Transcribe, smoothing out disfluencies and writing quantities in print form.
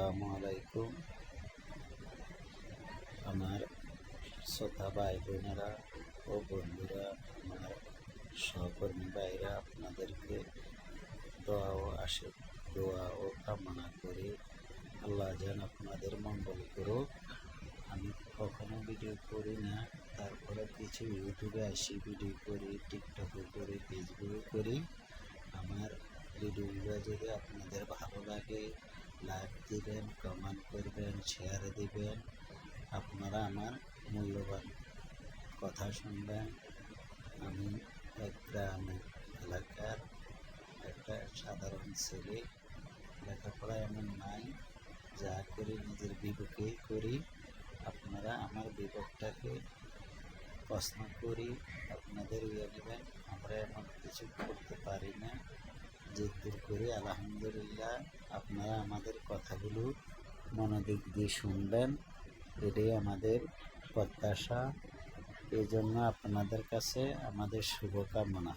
আসসালামু আলাইকুম। আমার শ্রোতা ভাই বোনেরা ও বন্ধুরা, আমার সহকর্মী ভাইরা, আপনাদেরকে দোয়া ও কামনা করে আল্লাহ যেন আপনাদের মঙ্গল করুক। আমি কখনো ভিডিও করি না, তারপরে কিছু ইউটিউবে আসি ভিডিও করি, টিকটকে করি, ফেসবুকে করি। আমার ভিডিওগুলো যদি আপনাদের ভালো লাগে, লাইক দিবেন, কমেন্ট করবেন, শেয়ার দিবেন। আপনারা আমার মূল্যবান কথা শুনবেন। আমি এক গ্রামের এলাকার একটা সাধারণ ছেলে, লেখাপড়া এমন নাই, যা করি নিজের বিবেকেই করি। আপনারা আমার বিবেকটাকে প্রশ্ন করি, আপনাদের ইয়ে নেবেন। আমরা এমন কিছু করতে পারি না, যেদূর করি আলহামদুলিল্লাহ। আপনারা আমাদের কথাগুলো মনোযোগ দিয়ে শুনবেন, এটাই আমাদের প্রত্যাশা। এই জন্য আপনাদের কাছে আমাদের শুভকামনা।